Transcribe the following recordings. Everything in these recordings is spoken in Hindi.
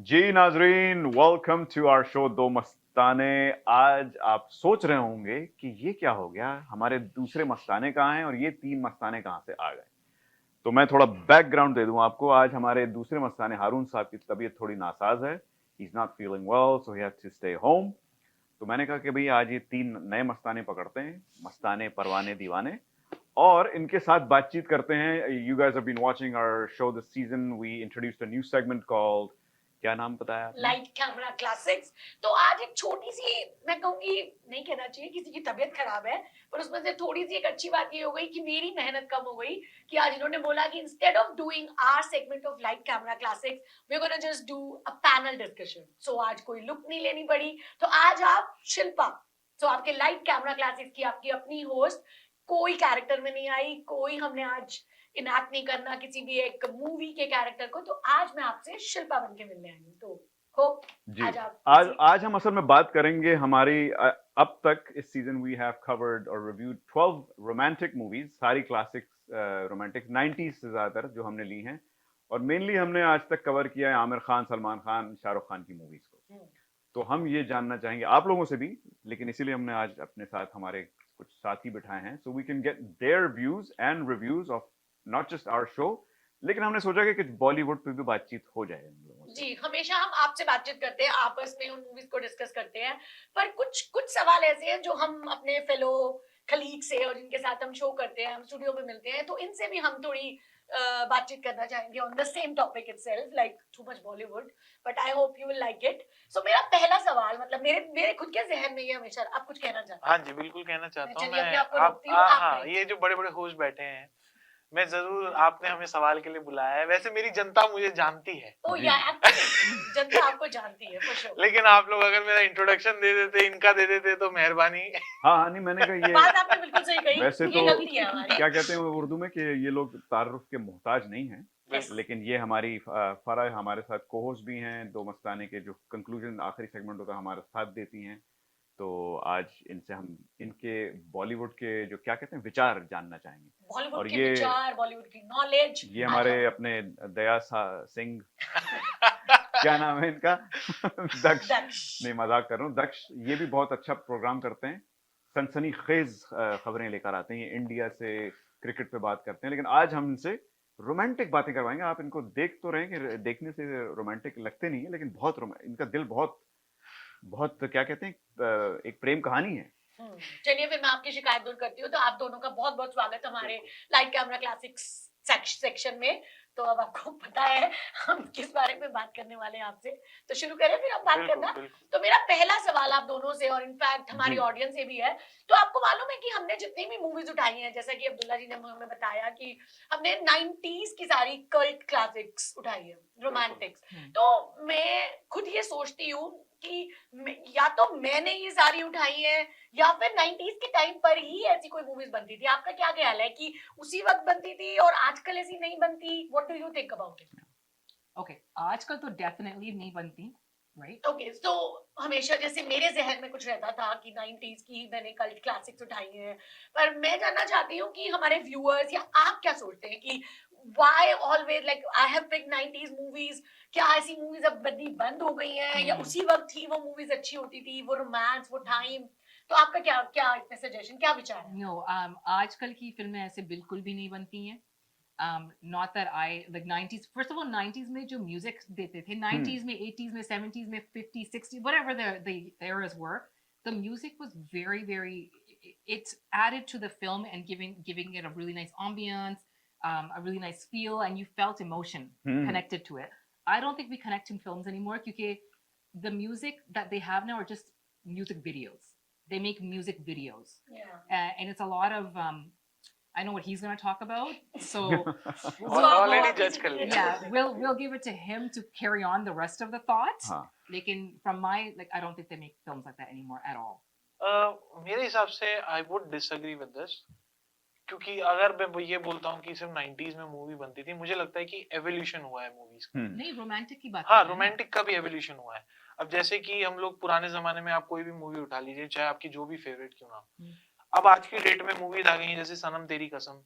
जी नाजरीन, वेलकम टू आवर शो दो मस्ताने। आज आप सोच रहे होंगे कि ये क्या हो गया, हमारे दूसरे मस्ताने कहाँ हैं और ये तीन मस्ताने कहाँ से आ गए। तो मैं थोड़ा बैकग्राउंड दे दूं आपको। आज हमारे दूसरे मस्ताने हारून साहब की तबीयत थोड़ी नासाज है। He is not feeling well, so he has to stay home. तो मैंने कहा कि भाई आज ये तीन नए मस्ताने पकड़ते हैं, मस्ताने परवाने दीवाने, और इनके साथ बातचीत करते हैं। You guys have been watching our show this season. We introduced a new segment called, क्या नाम बताया आपने? Light camera classics. तो आज एक छोटी सी, मैं कहूंगी, नहीं कहना चाहिए किसी की तबीयत खराब है, पर उसमें से थोड़ी सी एक अच्छी बात ये हो गई कि मेरी मेहनत कम हो गई कि आज इन्होंने बोला कि instead of doing our segment of light camera classics we are gonna just do a panel discussion. So आज कोई लुक नहीं लेनी पड़ी। तो आज आप शिल्पा, तो आपके लाइट कैमरा क्लासिक्स की आपकी अपनी होस्ट, कोई कैरेक्टर में नहीं आई, कोई हमने आज इनैक्ट नहीं करना किसी भी एक मूवी के कैरेक्टर को। तो आज मैं आपसे शिल्पा बन के मिलने आई हूँ। तो होप जी, आज आप आज हम असल में बात करेंगे हमारी अब तक इस सीजन वी हैव कवर्ड और रिव्यूड 12 रोमांटिक मूवीज, सारी क्लासिक्स रोमांटिक 90s से ज्यादातर जो हमने ली हैं। और मेनली हमने आज तक कवर किया है आमिर खान, सलमान खान, शाहरुख खान की मूवीज को। तो हम ये जानना चाहेंगे आप लोगों से भी, लेकिन इसीलिए हमने आज अपने साथ हमारे कुछ साथी बिठाए हैं, so we can get their views and reviews of not just our show, लेकिन हमने सोचा कि कुछ बॉलीवुड पे भी बातचीत हो जाए हम लोगों से। जी, हमेशा हम आपसे बातचीत करते हैं, आपस में उन मूवीज को डिस्कस करते हैं, पर कुछ कुछ सवाल ऐसे हैं जो हम अपने फेलो कलीग से और जिनके साथ हम शो करते हैं, हम स्टूडियो में मिलते हैं, तो इनसे भी हम थोड़ी बातचीत करना चाहेंगे on the same topic itself, like too much Bollywood, but I hope you will like it. So मेरा पहला सवाल, मतलब मेरे मेरे खुद के जहन में ये हमेशा, आप कुछ कहना चाहते हैं? हाँ जी, बिल्कुल कहना चाहता हूँ चलिए, मैं। अपने आप को रोकती हूँ, आप हाँ, कहें। ये जो बड़े-बड़े होस्ट बैठे हैं, मैं ज़रूर, आपने हमें सवाल के लिए बुलाया है। वैसे मेरी जनता मुझे जानती है। ओ जी या एक्चुअली जनता आपको जानती है, फॉर श्योर। लेकिन आप लोग अगर मेरा इंट्रोडक्शन दे देते, इनका दे देते तो मेहरबानी। हाँ, नहीं मैंने कहा बात ये आपने बिल्कुल सही कही, वैसे ये तो गलती है हमारी। क्या कहते हैं उर्दू में कि ये लोग तारुफ के मोहताज नहीं हैं, Yes. लेकिन ये हमारी फरा हमारे साथ को-होस्ट भी हैं। दो मस्ताने के जो कंक्लूजन आखिरी सेगमेंट होता है हमारा साथ देती हैं। तो आज इनसे हम इनके बॉलीवुड के जो क्या कहते हैं विचार जानना चाहेंगे। बॉलीवुड और के ये विचार, बॉलीवुड की नॉलेज। ये हमारे अपने दया सिंह, क्या नाम है इनका? दक्ष। नहीं, मजाक कर रहा हूँ। दक्ष ये भी बहुत अच्छा प्रोग्राम करते हैं, सनसनीखेज खबरें लेकर आते हैं। ये इंडिया से क्रिकेट पे बात करते हैं, लेकिन आज हम इनसे रोमांटिक बातें करवाएंगे। आप इनको देख तो रहे हैं कि देखने से रोमांटिक लगते नहीं है, लेकिन बहुत इनका दिल बहुत बहुत क्या कहते हैं एक प्रेम कहानी है। चलिए, फिर मैं आपकी शिकायत दूर करती हूँ। तो आप दोनों का बहुत बहुत स्वागत हमारे लाइट कैमरा क्लासिक्स सेक्शन में। तो अब आपको पता है हम किस बारे में बात करने वाले हैं आपसे, तो शुरू करें फिर आप बात करना। तो मेरा पहला सवाल आप दोनों से, और इनफैक्ट हमारी ऑडियंस से भी है। तो आपको मालूम है कि हमने जितनी भी मूवीज उठाई हैं, जैसा कि अब्दुल्ला जी ने हमें बताया कि हमने 90s की सारी कल्ट क्लासिक्स उठाई है, रोमांटिक्स। तो मैं खुद ये सोचती हूँ कि या तो मैंने ये सारी उठाई है, या फिर 90s के टाइम पर ही ऐसी कोई मूवीज बनती थी। आपका क्या ख्याल है कि उसी वक्त बनती थी और आजकल ऐसी नहीं बनती? What do you think about it? Okay, आजकल तो डेफिनेटली नहीं बनती, राइट? ओके, सो हमेशा जैसे मेरे जहन में कुछ रहता था कि 90s की मैंने कल्ट क्लासिक्स उठाई हैं, पर मैं जानना चाहती हूँ कि हमारे व्यूअर्स या आप क्या सोचते हैं कि why always like I have picked 90s movies? क्या ऐसी मूवीज अब बननी बंद हो गई हैं, या उसी वक्त ही वो मूवीज अच्छी होती थी, वो रोमांस, वो टाइम? तो आपका क्या क्या इसमें सजेशन, क्या विचार है? नो, आजकल की फिल्में ऐसे बिल्कुल भी नहीं बनती हैं। Not that I like 90s. First of all, 90s में जो music देते थे, 90s में, 80s में, 70s में, 50s, 60s, whatever the eras were, the music was very, very. It's added to the film and giving it a really nice ambience, a really nice feel, and you felt emotion connected to it. I don't think we connect in films anymore because the music that they have now are just music videos. They make music videos, and it's a lot of. I know what he's going to talk about, so already judge kar liya. Yeah, we'll give it to him to carry on the rest of the thoughts. Like from my I don't think they make films like that anymore at all. मेरे हिसाब से I would disagree with this, क्योंकि अगर मैं ये बोलता हूँ कि सिर्फ 90s में मूवी बनती थी, मुझे लगता है कि एवोल्यूशन हुआ है मूवीज का। नहीं, रोमांटिक की बात। हाँ, रोमांटिक का भी एवोल्यूशन हुआ है। अब जैसे कि हम लोग पुराने जमाने में, आप कोई भी मूवी उठा लीजिए, चाहे आपकी जो भी फेवरेट क्यों ना, अब आज की डेट में मूवीज आ गई हैं जैसे सनम तेरी कसम,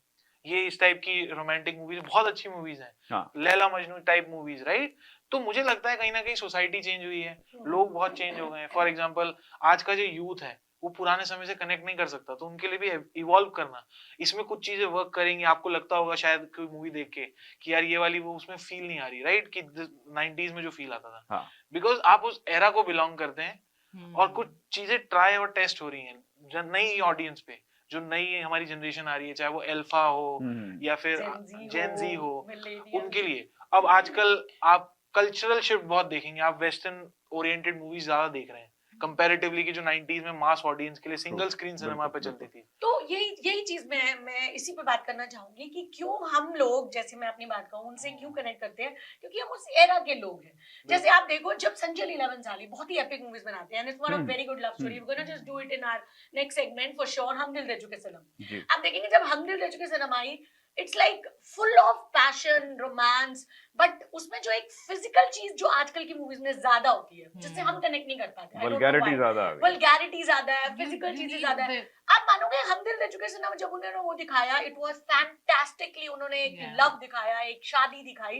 ये इस टाइप की रोमांटिक मूवीज बहुत अच्छी मूवीज हैं, हाँ Laila Majnu type movies, right? तो मुझे लगता है कहीं ना कहीं सोसाइटी चेंज हुई है, लोग बहुत चेंज हो गए हैं। फॉर एग्जांपल आज का जो यूथ है वो पुराने समय से कनेक्ट नहीं कर सकता, तो उनके लिए भी इवॉल्व करना, इसमें कुछ चीजें वर्क करेंगी। आपको लगता होगा शायद कोई मूवी देख के कि यार ये वाली वो उसमें फील नहीं आ रही, राइट? कि 90s में जो फील आता था, हाँ बिकॉज आप उस एरा को बिलोंग करते हैं और कुछ चीजें ट्राई और टेस्ट हो रही हैं नई ऑडियंस पे, जो नई हमारी जनरेशन आ रही है, चाहे वो अल्फा हो या फिर जेन जी हो, उनके लिए। अब आजकल आप कल्चरल शिफ्ट बहुत देखेंगे, आप वेस्टर्न ओरिएंटेड मूवीज ज्यादा देख रहे हैं कंपैरेटिवली कि जो 90s में मास ऑडियंस के लिए सिंगल स्क्रीन सिनेमा पे चलती थी। तो यही चीज मैं इसी पे बात करना चाहूंगी कि क्यों हम लोग, जैसे मैं अपनी बात कहूँ, उनसे क्यों कनेक्ट करते हैं, क्योंकि हम उस एरा के लोग हैं। जैसे आप देखो, जब संजय लीला भंसाली बहुत ही एपिक मूवीज बनाते हैं, and it's one of very good love story, we gonna just do it in our next segment for sure, Hum Dil De Chuke सनम। जी आप देखेंगे जब हम Dil De Chuke Sanam I, it's like full of passion, romance, but उसमें जो एक फिजिकल चीज जो आजकल की मूवीज में ज्यादा होती है, जिससे हम कनेक्ट नहीं कर पाते, वल्गैरिटी ज्यादा आ गई। वल्गैरिटी ज्यादा है, फिजिकल चीजें ज्यादा है। आप मानोगे हम दिल दे चुके सनम जब उन्होंने वो दिखाया, इट वाज फैंटास्टिकली, उन्होंने एक लव दिखाया, एक शादी दिखाई,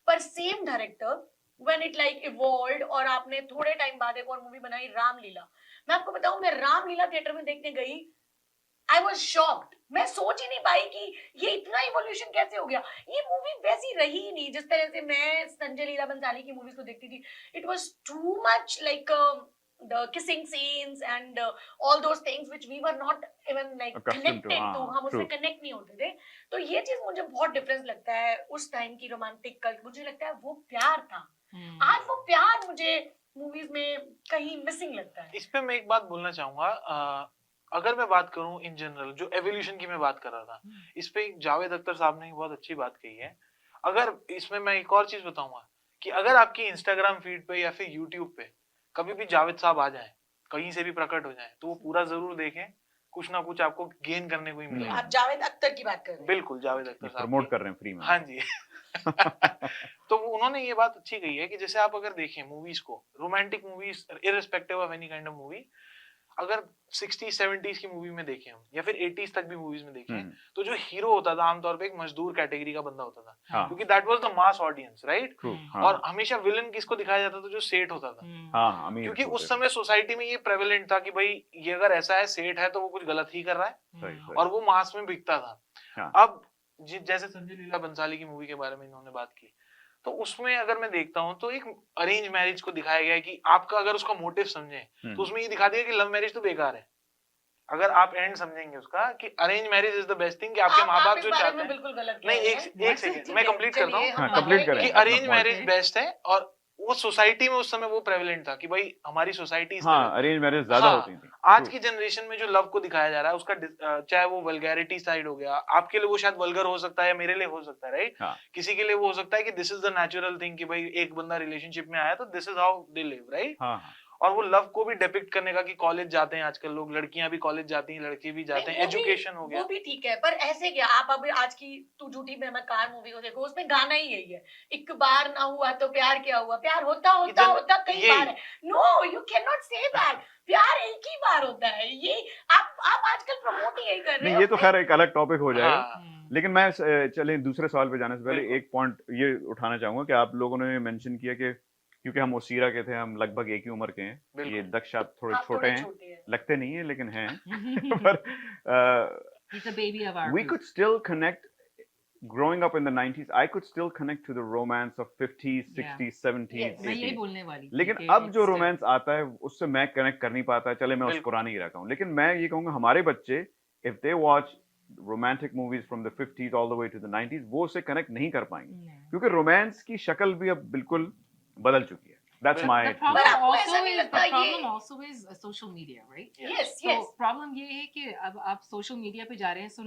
पर same director when it like evolved और आपने थोड़े टाइम बाद एक और मूवी बनाई रामलीला। मैं आपको बताऊं, मैं रामलीला थिएटर में देखने गई, आई वॉज शॉक्ड। मैं सोच ही नहीं पाई कि ये इतना इवोल्यूशन कैसे हो गया। ये मूवी वैसी रही ही नहीं जिस तरह से मैं संजय लीला भंसाली की मूवीज को देखती थी। It was too much like the kissing scenes and all those things which we were not even like Accustomed connected to, हम उससे true. कनेक्ट नहीं होते थे। तो ये चीज मुझे बहुत डिफरेंस लगता है उस टाइम की रोमांटिक कल्ट, मुझे लगता है वो प्यार था। आज वो प्यार मुझे मूवीज में कहीं मिसिंग लगता है। इस पे मैं एक बात बोलना चाहूंगा, अगर मैं बात करूं इन जनरल, जो एवोल्यूशन की मैं बात कर रहा था, इस पे जावेद अख्तर साहब ने बहुत अच्छी बात कही है। अगर इसमें मैं एक और चीज बताऊंगा कि अगर आपकी इंस्टाग्राम फीड पे या फिर यूट्यूब पे कभी भी जावेद साहब आ जाए, कहीं से भी प्रकट हो जाए, तो वो पूरा जरूर देखें, कुछ ना कुछ आपको गेन करने को ही मिलेगा। आप जावेद अख्तर की बात कर रहे हैं? बिल्कुल, जावेद अख्तर साहब प्रमोट कर रहे हैं फ्री में। हाँ जी। तो उन्होंने ये बात अच्छी कही है कि जैसे आप अगर देखें मूवीज को, romantic movies irrespective of any kind of movie, अगर 60s 70s की मूवी में देखें हम या फिर 80s तक भी मूवीज में देखें, तो जो हीरो होता था आमतौर पे एक मजदूर कैटेगरी का बंदा होता था, हाँ। क्योंकि that was the mass audience, right? हाँ। और हमेशा विलन किसको दिखाया जाता था? जो सेठ होता था। हाँ, अमीर क्योंकि होते उस थे। समय सोसाइटी में ये प्रेवलेंट था कि भाई ये अगर ऐसा है, सेठ है, तो वो कुछ गलत ही कर रहा है, सही, सही। और वो मास में बिकता था। हाँ। अब जैसे संजय लीला भंसाली की मूवी के बारे में इन्होंने बात की, तो उसमें अगर मैं देखता हूँ तो एक अरेंज मैरिज को दिखाया गया है कि आपका अगर उसका मोटिव समझे तो उसमें ये दिखा दिया कि लव मैरिज तो बेकार है। अगर आप एंड समझेंगे उसका कि arrange marriage is the best thing, कि आपके माँ बाप जो चाहते हैं, बिल्कुल गलत नहीं एक सेकंड मैं कंप्लीट करता हूँ, हाँ, कंप्लीट करें। कि अरेंज मैरिज बेस्ट है, और वो सोसाइटी में उस समय वो प्रेवलेंट था कि भाई हमारी सोसाइटी हाँ, अरेंज मैरिज ज्यादा होती थी। आज की जनरेशन में जो लव को दिखाया जा रहा है उसका चाहे वो वल्गैरिटी साइड हो गया, आपके लिए वो शायद वल्गर हो सकता है, मेरे लिए हो सकता है, राइट? हाँ। किसी के लिए वो हो सकता है कि this is the natural thing कि भाई एक बंदा रिलेशनशिप में आया तो this is how they live, right? हाँ। और वो लव को भी डिपिक्ट करने का कि कॉलेज जाते हैं आजकल लोग, लड़कियां भी कॉलेज जाती हैं, लड़के भी जाते हैं, एजुकेशन हो गया, वो भी ठीक है, पर ऐसे क्या आप अभी आज की तू झूठी मेहमतकार मूवी को देखो, उसमें गाना ही यही है, एक बार ना हुआ तो प्यार क्या हुआ, प्यार होता होता होता कई बार है। No, you can not say that, प्यार एक ही बार होता है। ये आप आजकल प्रमोट ही यही कर रहे नहीं, हो। ये तो खैर एक अलग टॉपिक हो जाएगा। हाँ। लेकिन मैं चले दूसरे सवाल पे जाने से पहले एक पॉइंट ये उठाना चाहूंगा कि आप लोगों ने मेंशन किया कि क्योंकि हम ओसीरा के थे, हम लगभग एक ही उम्र के हैं। ये दक्ष आप थोड़े छोटे हैं, लगते नहीं है लेकिन हैं। पर he's a baby of our we group. could still connect. Growing up in the 90s, I could still connect to the romance of 50s, 60s, 70s, Yes. मैं यही 80s. बोलने वाली थी लेकिन कि अब जो it's, रोमांस आता है उससे मैं कनेक्ट कर नहीं पाता। चले मैं उस बिल्कुल। पुरानी इरा का हूँ, लेकिन मैं ये कहूँगा हमारे बच्चे if they watch romantic movies from the 50s all the way to the 90s, वो उससे कनेक्ट नहीं कर पाएंगे, नहीं। क्योंकि रोमांस की शक्ल भी अब बिल्कुल बदल चुकी है। That's my The problem आपको also ऐसा नहीं is लगता social media, right? Yes, So yes. problem ये है कि अब आप social media पे जा रहे हैं, so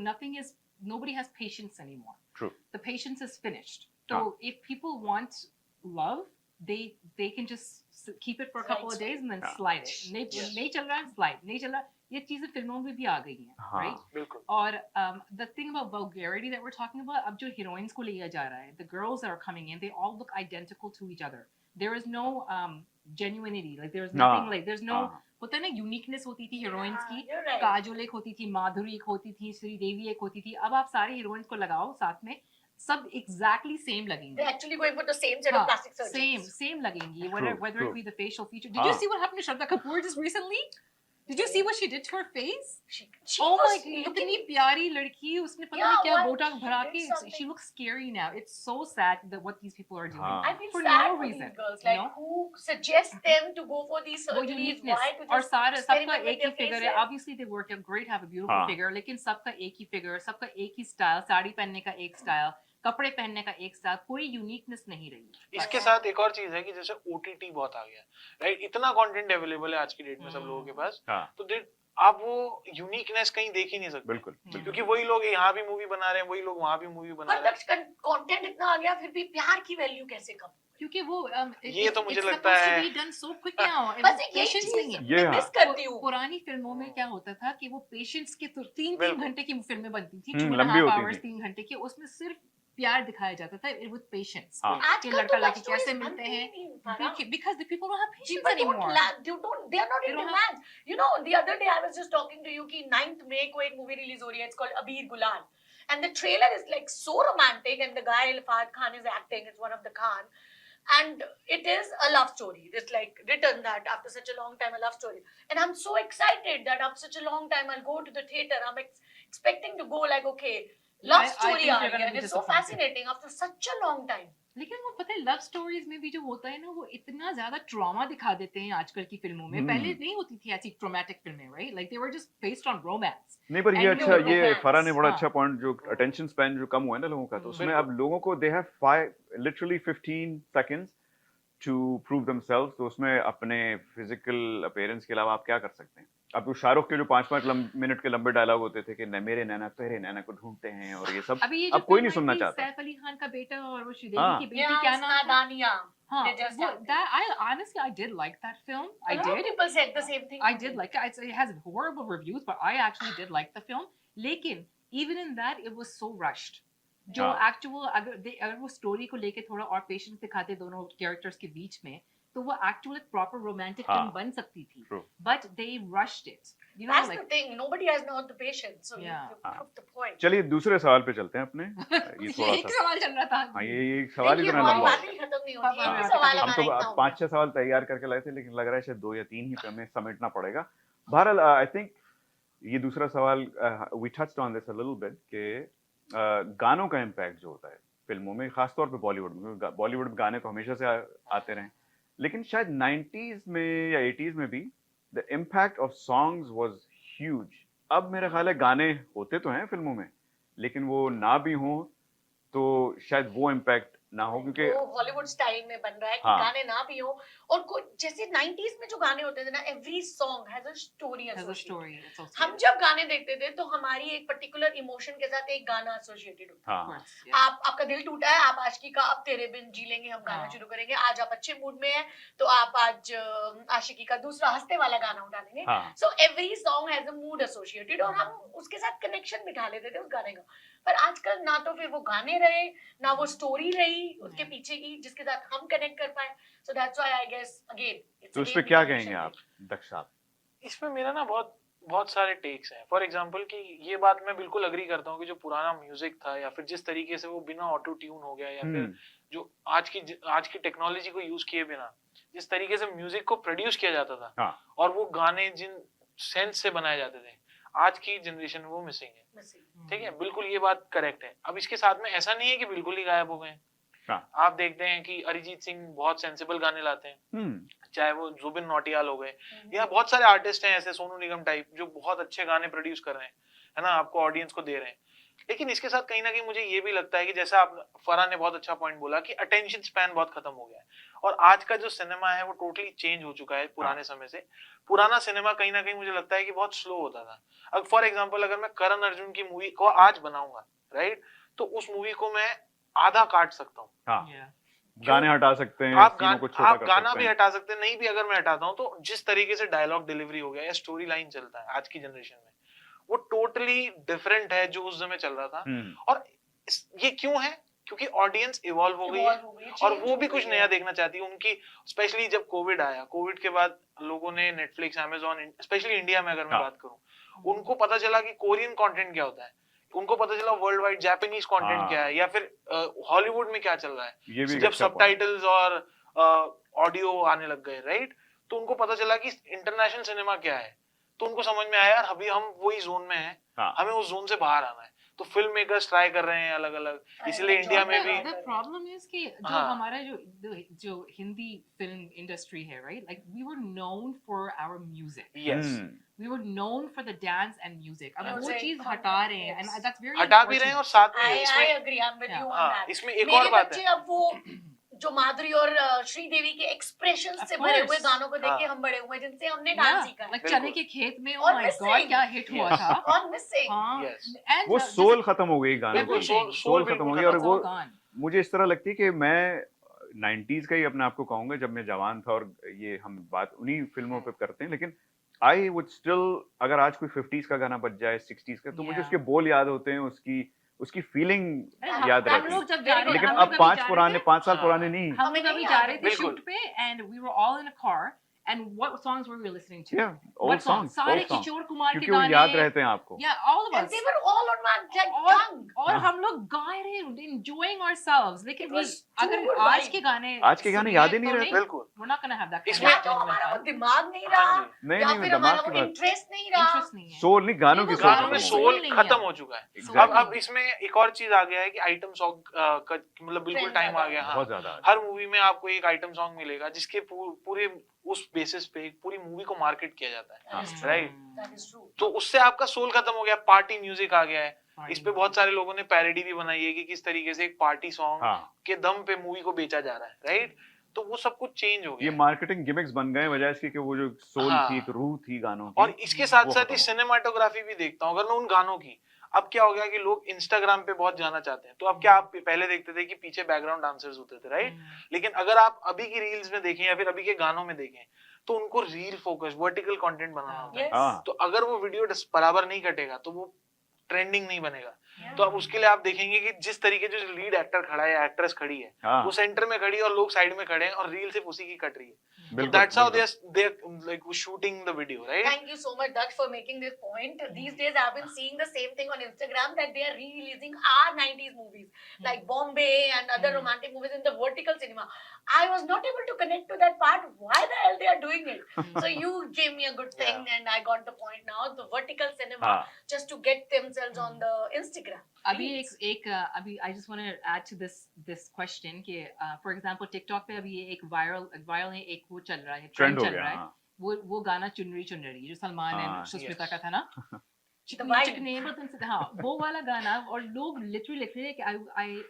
nobody has patience anymore. True. The patience is finished. So if people want love, they can just keep it for a couple of days and then slide it. नहीं चल रहा है, slide. नहीं चल रहा, ये चीजें फिल्मों में भी आ गई हैं, right? बिल्कुल। और the thing about vulgarity that we're talking about, अब जो heroines को लिया जा रहा है, the girls that are coming in, they all look identical to each other. There is no genuinity, like there's nothing, like there's no होता है ना यूनिकनेस होती थी हीरोइंस की, you're right. काजोल एक होती थी, माधुरी एक होती थी, श्रीदेवी एक होती थी, अब आप सारे हीरोइंस को लगाओ साथ में, सब एग्जैक्टली सेम They're लगेंगे. actually going for the same set of plastic surgeons. Same लगेंगी, True, whether true. it be the facial feature. Did you हाँ. see what happened to Shraddha Kapoor just recently? Did you see what she did to her face? She Oh my was god, looking. इतनी प्यारी लड़की, उसने पता Yeah, नहीं क्या why बोटॉक्स भरा she के, did something. she looks scary now. It's so sad that what these people are doing. हाँ. I feel For sad no for reason, these girls, you like know? who suggests them to go for these वो surgeries? uniqueness Why to और just सारे सबका experiment with एक ही their फिगर है. faces? Obviously they work out great, have a beautiful हाँ. figure, लेकिन सबका एक ही फिगर, सबका एक ही स्टाइल, साड़ी पहनने का एक स्टाइल, कपड़े पहनने का एक स्टाइल, कोई यूनिकनेस नहीं रही. इसके साथ एक और चीज है कि जैसे OTT बहुत आ गया, राइट? इतना कंटेंट अवेलेबल है आज की डेट में सब लोगों के पास, हाँ. तो आप वो यूनिकनेस कहीं देख ही नहीं सकते. बिल्कुल, बिल्कुल. क्योंकि वही लोग यहाँ भी मूवी बना रहे हैं, वही लोग वहाँ भी मूवी बना But रहे हैं. the content इतना आ गया, फिर भी प्यार की वैल्यू कैसे कम? क्योंकि वो ये तो मुझे it's लगता supposed to है- be done so quick now. बस यही Patience नहीं चीज है. ये मैं हाँ. मिस करती हूँ. पुरानी फिल्मों में क्या होता था कि वो पेशेंस के 3 बिल्कुल. घंटे की फिल्में बनती थी, लंबी 2.5 होती hours, थी. 3 घंटे की, उसमें सिर्फ प्यार दिखाया जाता था विद पेशेंस. हाँ. कि आजकल तो लड़का love लड़की कैसे stories मिलते बनती हैं, ही नहीं, Farah. because the people don't have patience People anymore. they are not They in don't demand. You know, the other day I was just talking to you कि 9th May को एक movie release हो रही है. It's called Abir Gulal, and the trailer is like so romantic, and the guy Fahad Khan is acting. It's one of the Khan, and it is a love story. It's like written that after such a long time, a love story, and I'm so excited that after such a long time I'll go to the theater. I'm expecting to go like okay, love I story think uh you're रही है, gonna and be it's so disappointed. fascinating after such a long time. लेकिन वो पता है लव स्टोरीज में भी जो होता है ना, वो इतना ज्यादा ट्रॉमा दिखा देते हैं आजकल की फिल्मों में. पहले नहीं होती थी ऐसी ट्रॉमेटिक फिल्में, right? Like they were just based on romance. नहीं, पर ये And अच्छा, no ये romance. फरा ने बड़ा हाँ. अच्छा पॉइंट, जो अटेंशन स्पैन जो कम हुआ है ना लोगों का, तो उसमें बिल्कुल. अब लोगों को they have 15 seconds to prove themselves. तो उसमें अपने फिजिकल अपीयरेंस के अलावा आप क्या कर सकते हैं? अब तो शाहरुख के जो 5-5 मिनट के लंबे डायलॉग होते थे कि न मेरे नैना तेरे नैना को ढूंढते हैं, और ये सब अभी ये अब कोई नहीं सुनना चाहता. सैफ अली खान का बेटा और वो श्रीदेवी हाँ. की बेटी Yeah, क्या it's नाम था? नादानिया. हाँ, They just वो have- that I honestly I did like that film. I A lot of did. people said the same thing. I did like it. It has horrible reviews, but I actually did like the film. लेकिन even in that, it was so rushed. जो हाँ. actual अगर वो story को लेके थोड़ा और patience दिखाते दोनों characters के बीच में, तो वो actual एक proper romantic हाँ. film बन सकती थी. True. But they rushed it. You know, That's like the thing. Nobody has not the patience. So Yeah. you proved the point. चलिए दूसरे सवाल पे चलते हैं अपने. ये ये थोड़ा एक सा, सवाल चल रहा था. हाँ, ये एक सवाल देखिए, इतना हमारी लंबा हो बातें गया. ही खत्म नहीं होती हैं. हाँ, ये सवाल हम हमारा तो इतना हो 5-6 सवाल तैयार करके लाए थे, लेकिन लग रहा है शायद 2 या 3 ही पे हमें समेटना पड़ेगा. बहरहाल आई थिंक ये दूसरा सवाल, we touched on this a little bit, कि गानों का इम्पैक्ट जो होता है फिल्मों में, खासतौर पे बॉलीवुड में. बॉलीवुड में गाने तो हमेशा से आते रहे, लेकिन शायद 90s में या 80s में भी the impact of songs was huge. अब मेरा ख्याल है गाने होते तो हैं फिल्मों में, लेकिन वो ना भी हों तो शायद वो इम्पैक्ट ना हो, क्योंकि वो हॉलीवुड स्टाइल में बन रहा है कि हाँ. गाने ना भी हो, और कोई जैसे 90s में जो गाने होते थे ना, every song has a story Has a associated. story associated. हम जब गाने देखते थे तो हमारी एक पर्टिकुलर इमोशन के साथ एक गाना एसोसिएटेड होता Of हाँ, course, yeah. आपका दिल टूटा है, आप आशिकी का अब तेरे बिन जी लेंगे हम गाना हाँ. शुरू करेंगे. आज आप अच्छे मूड में हैं तो आप आज आशिकी का दूसरा हंसते वाला गाना उठा लेंगे. हाँ. So every song has a mood associated, और हम उसके साथ कनेक्शन बिठा लेते थे उस गाने का. पर आजकल ना तो फिर वो गाने रहे, ना वो स्टोरी रही उसके पीछे की जिसके साथ हम कनेक्ट कर पाए. So that's why I guess again. तो इस पे क्या कहेंगे आप दक्ष साहब? इसमें मेरा ना बहुत सारे टेक्स हैं. फॉर एग्जांपल कि ये बात मैं बिल्कुल अग्री करता हूँ कि जो पुराना म्यूजिक था, या फिर जिस तरीके से वो बिना ऑटो ट्यून हो गया, या फिर जो आज की टेक्नोलॉजी को यूज किए बिना जिस तरीके से म्यूजिक को प्रोड्यूस किया जाता था, हाँ. और वो गाने जिन सेंस से बनाए जाते थे, आज की जनरेशन में वो मिसिंग है. ठीक है, बिल्कुल ये बात करेक्ट है. अब इसके साथ में ऐसा नहीं है कि बिल्कुल ही गायब हो गए हैं. हाँ. आप देखते हैं कि अरिजीत सिंह बहुत सेंसिबल गाने लाते हैं, चाहे वो जुबिन नौटियाल हो गए, या बहुत सारे आर्टिस्ट हैं ऐसे, सोनू निगम टाइप, जो बहुत अच्छे गाने प्रोड्यूस कर रहे हैं, है ना, आपको ऑडियंस को दे रहे हैं. लेकिन इसके साथ कहीं ना कहीं मुझे ये भी लगता है कि जैसा आप फरहान ने बहुत अच्छा पॉइंट बोला कि अटेंशन स्पैन बहुत खत्म हो गया है, और आज का जो सिनेमा है वो टोटली चेंज हो चुका है पुराने समय से. पुराना सिनेमा कहीं ना कहीं मुझे लगता है कि बहुत स्लो होता था. अब फॉर एग्जांपल अगर मैं करण अर्जुन की मूवी को आज बनाऊंगा, राइट, तो उस मूवी को मैं आधा काट सकता हूँ. हाँ. Yeah. गाने हटा सकते हैं, आप सीनों को छोटा आप कर गाना सकते भी हैं. हटा सकते हैं. नहीं भी अगर मैं हटाता हूँ तो जिस तरीके से डायलॉग डिलीवरी हो गया या स्टोरी लाइन चलता है आज की जनरेशन में, वो टोटली डिफरेंट है जो उस समय चल रहा था. और ये क्यों है? क्योंकि ऑडियंस इवॉल्व हो गई है और वो भी कुछ नया देखना चाहती है। उनकी स्पेशली जब कोविड आया, कोविड के बाद लोगों ने नेटफ्लिक्स, अमेजोन, स्पेशली इंडिया में अगर मैं बात करूं, उनको पता चला कि कोरियन कंटेंट क्या होता है, उनको पता चला वर्ल्ड वाइड जापानीज कंटेंट क्या है, या फिर हॉलीवुड में क्या चल रहा है। जब सबटाइटल्स और ऑडियो आने लग गए, राइट, तो उनको पता चला कि इंटरनेशनल सिनेमा क्या है। तो उनको समझ में आया यार अभी हम वही जोन में हैं, हमें उस जोन से बाहर आना है। तो फिल्म मेकर्स ट्राई कर रहे हैं अलग अलग, इसलिए इंडिया में भी प्रॉब्लम इज कि जो हमारा जो हिंदी फिल्म इंडस्ट्री है, right, like we were known for our music, yes, we were known for the dance and music. अब वो चीज हटा रहे हैं, एंड दैट्स वेरी हटा भी रहे हैं, और साथ में I agree, I am with you on that. इसमें एक और बात है, अब वो जो माधुरी और श्रीदेवी के एक्सप्रेशन से भरे हुए गानों को देख के हम बड़े हुए, जिनसे हमने डांस सीखा है। चने के खेत में, ओह माय गॉड क्या हिट हुआ था, और मिसिंग वो सोल खत्म हो गई गाने की, सोल खत्म हो गई। और वो मुझे इस तरह लगती है कि मैं 90s का ही अपने आप को कहूंगा, जब मैं जवान था, और ये हम बात उन्हीं फिल्मों पे करते हैं, लेकिन आई वुड स्टिल, अगर आज कोई 50s का गाना बज जाए, 60s का, तो मुझे उसके बोल याद होते हैं, उसकी फीलिंग याद रहती है। लेकिन अब 5 साल पुराने नहीं। हम लोग अभी जा रहे थे शूट पे, and we were all in a car, and what songs were we listening to? Yeah, old songs. सारे किशोर कुमार के गाने, क्योंकि वो याद रहते हैं आपको। Yeah, all of us. And they were all on my tongue. और हम लोग गा रहे, enjoying ourselves. लेकिन अगर आज के गाने याद ही नहीं रहते, बिल्कुल, we're not gonna have that. इसमें तो हमारा वो दिमाग नहीं रहा, या फिर हमारा वो इंटरेस्ट नहीं रहा, सोल नहीं, गानों की सोल खत्म हो चुका है। अब इसमें एक और चीज आ गया है कि आइटम सॉन्ग का मतलब बिल्कुल टाइम आ गया। बहुत ज्यादा, हर मूवी में आपको एक आइटम सॉन्ग मिलेगा जिसके पूरे उस बेसिस पे पूरी मूवी को मार्केट किया जाता है, राइट। तो उससे आपका सोल खत्म हो गया, पार्टी म्यूजिक आ गया है। इस पे बहुत सारे लोगों ने पैरोडी भी बनाई है कि किस तरीके से एक पार्टी सॉन्ग के दम पे मूवी को बेचा जा रहा है, राइट। तो वो सब कुछ चेंज हो गया, ये मार्केटिंग गिमिक्स बन गए, वजह इसकी कि वो जो सोल थी, एक रूह थी गानों की। और इसके साथ साथ ही सिनेमाटोग्राफी भी देखता हूँ अगर मैं उन गानों की। अब क्या हो गया कि लोग इंस्टाग्राम पे बहुत जाना चाहते हैं, तो अब क्या आप पहले देखते थे कि पीछे बैकग्राउंड डांसर्स होते थे, राइट, लेकिन अगर आप अभी की रील्स में देखें या फिर अभी के गानों में देखें, तो उनको रील फोकस, वर्टिकल कंटेंट बनाना होता है। तो अगर वो वीडियो बराबर नहीं कटेगा तो वो ट्रेंडिंग नहीं बनेगा। तो अब उसके लिए आप देखेंगे कि जिस तरीके जो लीड एक्टर खड़ा है या एक्ट्रेस खड़ी है, वो सेंटर में खड़ी है और लोग साइड में खड़े हैं और रील सिर्फ उसी की कट रही है। That's how they're like shooting the video, right? Thank you so much, Daksh, for making this point. These days I've been seeing the same thing on Instagram, that they are re-releasing our 90s movies, like Bombay and other romantic movies in the vertical cinema. I was not able to connect to that part. Why the hell they are doing it? So you gave me a good thing, and I got the point now. The vertical cinema, just to get themselves on the Instagram. अभी अभी I just want to add to this question कि for example TikTok पे अभी एक viral है, एक वो चल रहा है, ट्रेंड चल रहा है, वो गाना चुनरी चुनरी जो सलमान एंड सुष्मिता का था ना, हाँ, वो वाला गाना, और लोग लिटरली लिख रहे हैं कि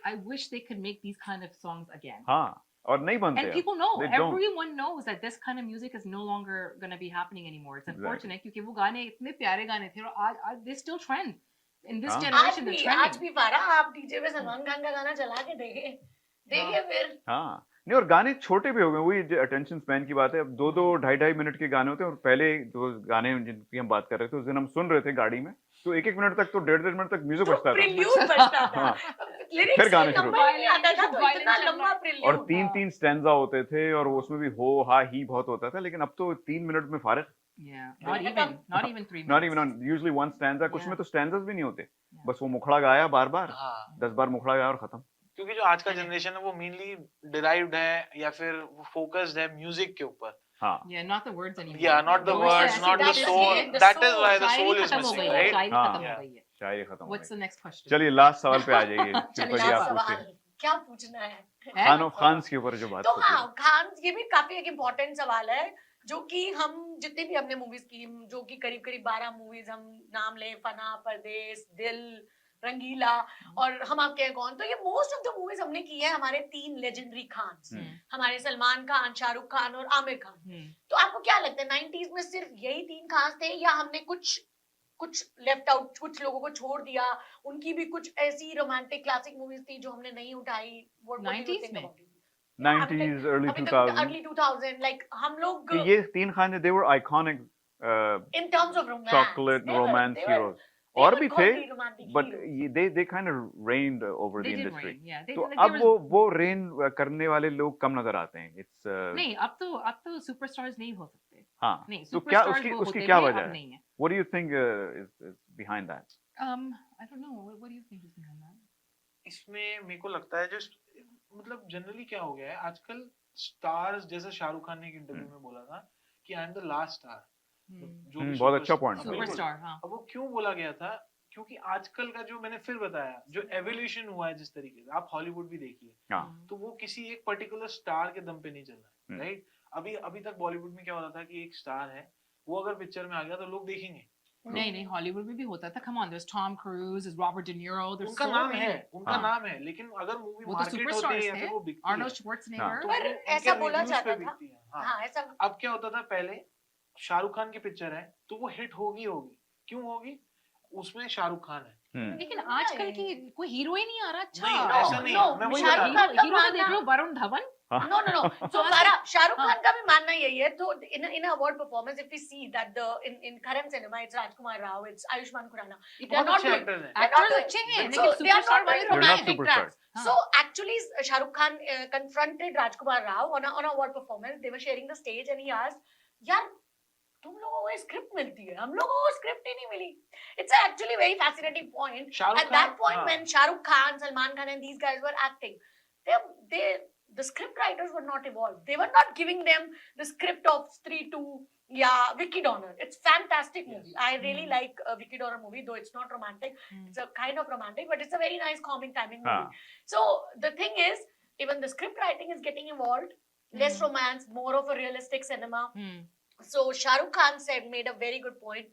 I wish they could make these kind of songs again. हाँ, और नहीं बनते। And people know, everyone knows that this kind of music is no longer going to be happening anymore. It's unfortunate क्योंकि वो गाने इतने प्यारे गाने थे, और आज they still trend in this generation. आज भी पारा आप डीजे पे सलमान खान का गाना चला के देखे फिर। हाँ, नहीं, और गाने छोटे भी हो गए, वही अटेंशन स्पैन की बात है। अब 2-2, 2.5 मिनट के गाने होते हैं, और पहले जो गाने जिनकी हम बात कर रहे थे उस दिन हम सुन रहे थे गाड़ी में, तो 1-1 मिनट तक, तो 1.5 मिनट तक म्यूजिक बजता था, फिर गाने शुरू, और 3-3 स्टैंजा होते थे, और उसमें भी हो हा ही बहुत होता था। लेकिन अब तो 3 मिनट में फारिग, not even 3 minutes, not even on usually one stanza, कुछ में तो स्टैंजास भी नहीं होते, बस वो मुखड़ा गाया बार-बार, 10 बार मुखड़ा गाया और खत्म। क्योंकि जो आज का जनरेशन है वो मेनली डिराइव्ड है या फिर वो फोकस्ड है म्यूजिक के ऊपर। Yeah, not the words anymore. Yeah, not the words, not the soul. That is why the soul is missing, right? शायरी खत्म। What's the next question? चलिए लास्ट सवाल पे आ जाइए, शिल्पा जी आप पूछिए। क्या पूछना है? खान के ऊपर जो बात। तो हाँ, खान, ये भी काफी एक इम्पोर्टेंट सवाल है, जो कि हम जितने भी हमने मूवीज की, जो कि करीब 12 मूवीज हम नाम ले, फना, परदेस, दिल, रंगीला, और हम आपके हैं कौन, तो ये मोस्ट ऑफ द मूवीज हमने की है हमारे 3 लेजेंडरी खान्स, हमारे सलमान खान, शाहरुख खान और आमिर खान। तो आपको क्या लगता है 90s में सिर्फ यही 3 खान्स थे, या हमने कुछ लेफ्ट आउट, कुछ लोगों को छोड़ दिया, उनकी भी कुछ ऐसी रोमांटिक क्लासिक मूवीज थी जो हमने नहीं उठाई? 90s early 2000 like हम लोग ये 3 खाने, they were iconic in terms of romance, chocolate romance heroes. और भी थे, romantic but heroes. they kind of reigned over They the did industry. reign, yeah. तो Like, अब there was- वो रेन करने वाले लोग कम नजर आते हैं. It's नहीं, अब तो सुपरस्टार्स नहीं हो सकते. हाँ. नहीं, तो क्या सुपरस्टार्स वो उसकी होते क्या थे, वजह अब है? नहीं है. What do you think is behind that? I don't know. What do you think is behind that? इसमें मेरे को लगता है जो मतलब जनरली क्या हो गया है आजकल स्टार्स, जैसे शाहरुख खान ने एक इंटरव्यू में बोला था कि I am the last star, जो भी बहुत अच्छा point. सुपरस्टार, हाँ. अब वो क्यों बोला गया था, क्योंकि आजकल का जो मैंने फिर बताया जो एवोल्यूशन हुआ है जिस तरीके से, आप हॉलीवुड भी देखिए, हाँ. तो वो किसी एक पर्टिकुलर स्टार के दम पे नहीं चल रहा है, राइट? अभी तक बॉलीवुड में क्या होता था कि एक स्टार है, वो अगर पिक्चर में आ गया तो लोग देखेंगे. नहीं, हॉलीवुड में भी होता था. Come on, there's Tom Cruise, there's Robert De Niro, there's उनका so नाम many. है, उनका हाँ. नाम है, लेकिन अगर मूवी वो तो मार्केट होती है सुपरस्टार्स या थे. फिर वो बिकती है Arnold Schwarzenegger. तो पर वो उनके ऐसा बोला reviews जाता पे था. बिकती है. हाँ. हाँ, ऐसा अब क्या होता था पहले, शाहरुख खान की पिक्चर है तो वो हिट होगी. क्यों होगी? उसमें शाहरुख खान है. लेकिन आजकल की कोई हीरो ही नहीं आ रहा. अच्छा, नहीं, ऐसा नहीं है. मैं वही बता शाहरुख रहा खान हूँ. का हीरो तो मानना- देख लो, वरुण धवन. No. So शाहरुख खान का भी मानना यही है. तो in a award performance, if we see that in current cinema, it's Rajkumar Rao, it's Ayushmann Khurrana. They are बहुत not अच्छे doing. एक्टर्स हैं. They're not एक्टर्स doing- अच्छे हैं, So लेकिन they are सुपरस्टार not वाले doing They're not romantic superstars. tracks. हाँ. So actually, Shahrukh Khan confronted Rajkumar Rao on a award performance. They were sharing the stage, and he asked, "यार, तुम लोगों को स्क्रिप्ट मिलती है, हम लोगों को स्क्रिप्ट ही नहीं मिली." It's actually very fascinating point. Shahrukh At that Khan- point, हाँ. when Shah Rukh Khan, Salman Khan, and these guys were acting, the script writers were not evolved. They were not giving them the script of Stree 2, yeah, Vicky Donner. It's fantastic movie. I really like Vicky Donner movie, though it's not romantic. It's a kind of romantic, but it's a very nice calming timing movie. So the thing is, even the script writing is getting evolved. Less romance, more of a realistic cinema. So Shah Rukh Khan made a very good point.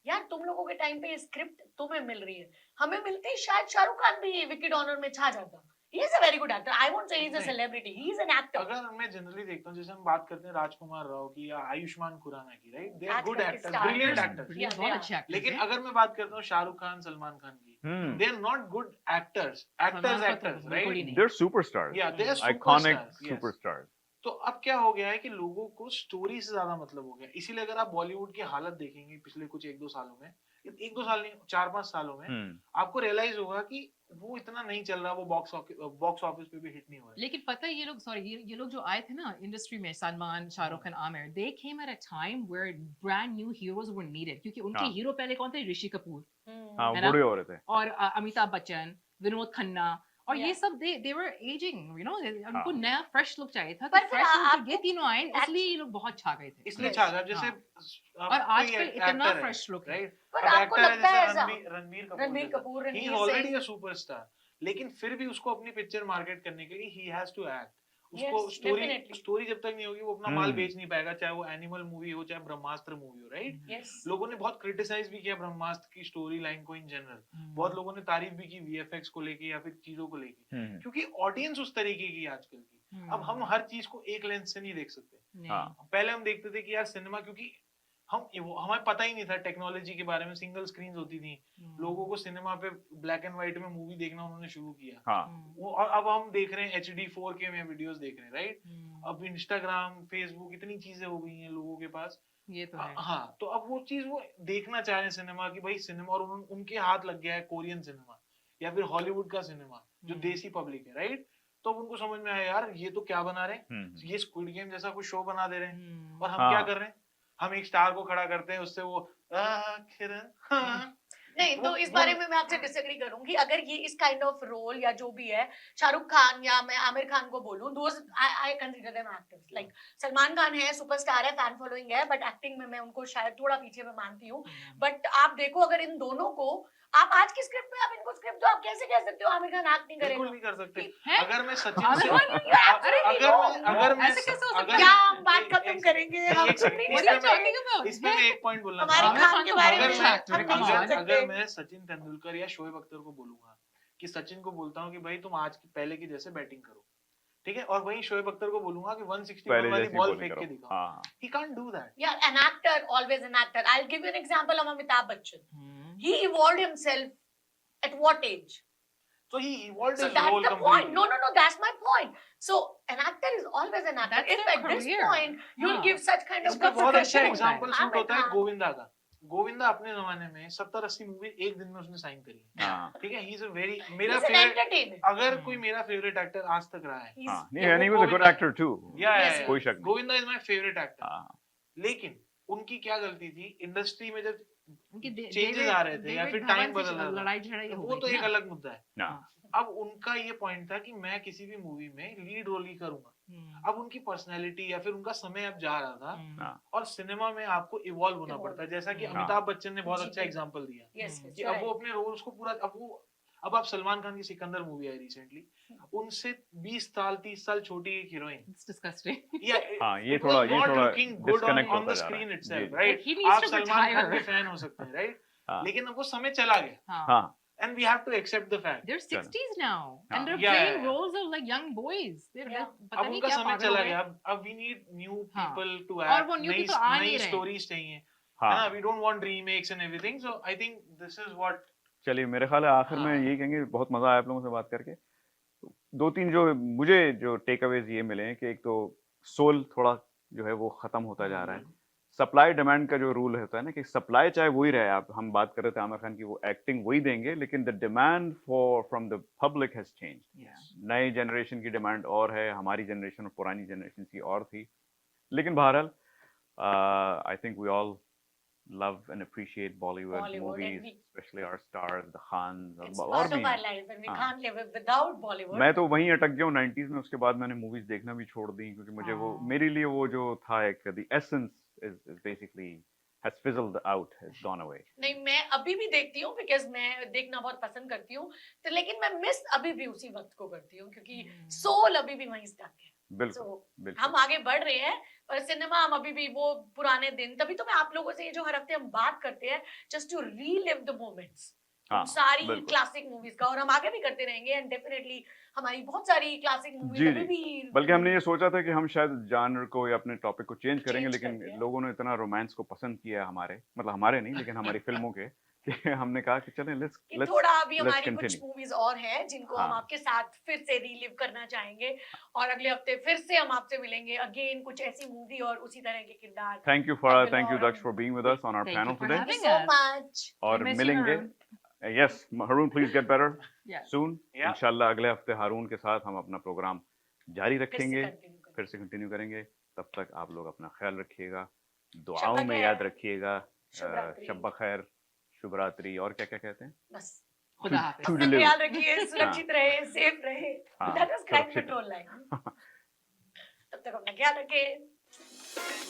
यार, तुम लोगों के टाइम पे स्क्रिप्ट तुम्हें मिल रही है, हमें मिलती, शायद शाहरुख खान भी विकी डॉनर में छा जाता. He is a very good actor. I won't say he's a celebrity. He is an actor. अगर मैं जनरली देखता हूँ, जैसे हम बात करते हैं राजकुमार राव की या आयुष्मान खुराना की, right? They are good actors, brilliant actors. Yeah, बहुत अच्छे एक्टर्स. लेकिन अगर मैं बात करता हूँ शाहरुख खान, सलमान खान की, they are not good actors, right? They're superstars. Yeah, they are Iconic superstars, yes. superstars. तो अब क्या हो गया है कि लोगों को स्टोरी से ज्यादा मतलब हो गया. इसीलिए अगर आप बॉलीवुड की हालत देखेंगे पिछले कुछ 1-2 सालों में, 1-2 साल नहीं, 4-5 सालों में, आपको रियलाइज होगा कि वो इतना नहीं चल रहा, वो बॉक्स ऑफिस पे भी हिट नहीं हो रहा. लेकिन पता है, ये लोग जो आए थे ना इंडस्ट्री में, Salman, Shahrukh Khan, Aamir, they came at a time where brand new heroes were needed, क्योंकि उनके हीरो पहले कौन थे? ऋषि कपूर, हाँ, बूढ़े हो रहे थे, और अमिताभ बच्चन, विनोद खन्ना, और ये सब they were aging, you know, उनको नया फ्रेश लुक चाहिए था. पर फ्रेश लुक आपको ये तीनों आए, इसलिए ये लोग बहुत छा गए थे. इसलिए छा गया. जैसे और आजकल इतना फ्रेश लुक है, राइट? पर अब आपको एक्टर है लगता है जैसे ऐसा? Ranbir Kapoor, he is already a superstar, लेकिन फिर भी उसको अपनी पिक्चर मार्केट करने के लिए ही हैज टू एक्ट. उसको स्टोरी जब तक नहीं होगी वो अपना माल बेच नहीं पाएगा, चाहे वो एनिमल मूवी हो, चाहे ब्रह्मास्त्र मूवी हो, राइट? लोगों ने बहुत क्रिटिसाइज भी किया ब्रह्मास्त्र की स्टोरी लाइन को इन जनरल. बहुत लोगों ने तारीफ भी की वीएफएक्स को लेके या फिर चीजों को लेके, क्योंकि ऑडियंस उस तरीके की आजकल की. अब हम हर चीज को एक लेंस से नहीं देख सकते. पहले हम देखते थे कि यार सिनेमा, क्योंकि हमें पता ही नहीं था टेक्नोलॉजी के बारे में, सिंगल स्क्रीन होती थी, लोगों को सिनेमा पे ब्लैक एंड व्हाइट में मूवी देखना उन्होंने शुरू किया. और अब हम देख रहे हैं HD 4K में वीडियोस देख रहे हैं, राइट? अब इंस्टाग्राम, फेसबुक, इतनी चीजें हो गई हैं लोगों के पास. ये तो है. हाँ, तो अब वो चीज वो देखना चाह रहे हैं सिनेमा की, भाई सिनेमा, और उनके हाथ लग गया है कोरियन सिनेमा या फिर हॉलीवुड का सिनेमा जो देसी पब्लिक है, राइट? तो अब उनको समझ में आया यार ये तो क्या बना रहे हैं, ये स्क्विड गेम जैसा कुछ शो बना दे रहे हैं, और हम क्या कर रहे हैं, हम एक स्टार को खड़ा करते हैं, उससे वो नहीं, तो इस बारे में मैं आपसे डिसएग्री करूंगी. अगर ये इस काइंड ऑफ रोल या जो भी है, शाहरुख खान या मैं आमिर खान को बोलूं, those I consider them actors. Like Salman Khan है, सुपरस्टार है, फैन फॉलोइंग है, बट एक्टिंग में मैं उनको शायद थोड़ा पीछे में मानती हूँ. बट आप देखो, अगर इन दोनों को आप आज की स्क्रिप्ट में आप इनको स्क्रिप्ट दो, आप कैसे कह सकते हो आमिर खान एक्ट नहीं करेगा? बिल्कुल नहीं कर सकते. हैं? अगर मैं सचिन आमिर से खान नहीं अगर मैं ऐसे कैसे हो सकता अगर- क्या हम बात खत्म करेंगे? हम एक सुन सेकंड, नहीं इसमें सकते. मैं- इसमें मैं एक पॉइंट बोलना हमारे चाहूंगा. खान के बारे में अगर हम नहीं सुन सकते. अगर मैं सचिन तेंदुलकर या शोएब अख्तर को बोलूंगा कि सचिन को बोलता हूँ कि भाई तुम आज की पहले की जैसे बैटिंग करो, ठीक है, और वहीं शोएब अख्तर को बोलूंगा कि 160 पहले वाली जैसी बॉल bowling फेंक के करो. दिखाओ. He can't do that. Yeah, an actor, always an actor. I'll give you an example of Amitabh Bachchan. He evolved himself at what age? So he evolved So his that's role the completely. point. No, that's my point. So an actor is always an actor. That's If their at this career. point you'll हाँ. give such kind of इसका बहुत अच्छा professional- एग्जांपल सूट आमिर होता है खान. गोविंदा का. गोविंदा अपने जमाने में 70-80 मूवी एक दिन में उसने साइन करी है, हाँ ठीक है, ही इज अ वेरी, मेरा He's an फेवरेट, entertainer. अगर कोई मेरा फेवरेट एक्टर आज तक रहा है, He's- हाँ नहीं yeah, and he was a good Govinda- actor too Yes, कोई शक नहीं Govinda is my favourite actor. हाँ लेकिन उनकी क्या गलती थी, इंडस्ट्री में जब उनकी चेंजेस आ रहे थे या फिर टाइम बदल रहा था, लड़ाई झगड़ाई हो वो गई तो थी एक ना। अलग मुद्दा है। ना अब उनका ये पॉइंट था कि मैं किसी भी मूवी में लीड रोल ही करूंगा। अब उनकी पर्सनैलिटी या फिर उनका समय अब जा रहा था, हाँ और सिनेमा में आपको इवॉल्व होना पड़ता है, जैसा कि हाँ। अमिताभ बच्चन ने बहुत जी, अच्छा जी। एग्जांपल दिया Yes, yes, कि you're अब वो right. अपने रोल्स को पूरा, अब आप सलमान खान की सिकंदर मूवी आई रिसेंटली, उनसे 20 साल 30 साल छोटी एक हीरोइन, It's disgusting. या हाँ, ये थोड़ा लुकिंग गुड disconnect ऑन होता द जा रहा स्क्रीन है। इटसेल्फ, जी, जी। राइट? He needs आप to सलमान खान retire. के फैन हो सकते हैं, राइट? हाँ लेकिन अब वो समय चला गया, हाँ. हाँ and we have to accept the fact. They're 60s now, हाँ. and they're Yeah, playing yeah, yeah. roles of like young boys. They're Yeah. पता अब नहीं उनका क्या समय पागल हो चला गए। गया, अब वी नीड न्यू हाँ. पीपल टू और एक्ट, वो new people आ नहीं नई रहे। स्टोरीज चाहिए, है हाँ ना? We don't want remakes and everything, so I think this is what. चलिए मेरे ख्याल है आखिर में हाँ। यही कहेंगे बहुत मजा आया आप लोगों से बात करके दो तीन जो मुझे जो टेक अवेज ये मिले हैं कि एक तो सोल थोड़ा जो है वो खत्म होता जा रहा है सप्लाई डिमांड का जो रूल होता है ना कि सप्लाई चाहे वही रहे आप हम बात कर रहे थे आमिर खान की वो एक्टिंग वही देंगे लेकिन the demand for from the public has changed Yeah. नए जनरेशन की डिमांड और है हमारी जनरेशन और पुरानी जनरेशन की और थी लेकिन बहरहाल I think we all love and appreciate Bollywood, Bollywood, movies, and we- especially our stars, the Khans It's और part भी of हैं। our life and we हाँ। can't live it without Bollywood. मैं तो वहीं अटक गया हूँ 90s में उसके बाद मैंने मूवीज देखना भी छोड़ दी क्योंकि मुझे वो हाँ। मेरे लिए वो जो था एक the essence is basically has fizzled out has gone away नहीं मैं अभी भी देखती हूँ बिकॉज मैं देखना बहुत पसंद करती हूँ तो लेकिन मैं मिस अभी भी उसी वक्त को करती हूँ क्योंकि सोल अभी भी वहीं स्टक है बिल्कुल So, बिल्कुल हम आगे बढ़ रहे हैं और सिनेमा हम अभी भी वो पुराने दिन तभी तो मैं आप लोगों से ये जो हर हफ्ते हम बात करते हैं just to relive the moments हाँ, सारी बिल्कुल। क्लासिक मूवीज का और हम आगे भी करते रहेंगे एंड डेफिनेटली हमारी बहुत सारी क्लासिक जी, मूवीज अभी जी। भी बल्कि हमने ये सोचा था कि हम शायद जानर को या अपने टॉपिक को चेंज करेंगे Change लेकिन करते हैं। लोगों ने इतना रोमांस को पसंद किया है हमारे मतलब हमारे नहीं लेकिन हमारी फिल्मों के कि हमने कहा कि चलें लेट्स कि थोड़ा अभी let's हमारी कुछ continue. मूवीज और हैं जिनको हम हाँ। आपके साथ फिर से रीलिव करना चाहेंगे और अगले हफ्ते फिर से हम आपसे मिलेंगे अगेन कुछ ऐसी मूवी और उसी तरह के किरदार thank you Daksh for being with us on our Thank panel you for today thank you having so us. Much और miss you, मिलेंगे Haroon. Yes Haroon please get better Yeah. Soon Yeah. इंशाल्लाह अगले हफ्ते हारून के साथ हम अपना प्रोग्राम जारी रखेंगे फिर फिर से कंटिन्यू करेंगे तब तक आप लोग अपना ख्याल रखिएगा शब दुआओं में बखैर। याद रखिएगा शुभ रात्रि। शब खैर शुभ रात्रि और क्या क्या कहते हैं बस खुदा हाफिज। To अपना deliver. ख्याल रखिए सुरक्षित रहे सेफ रहे हाँ, दैट वाज क्राइम सुरक्षित कंट्रोल लाइन तब तक अपना ख्याल रखिए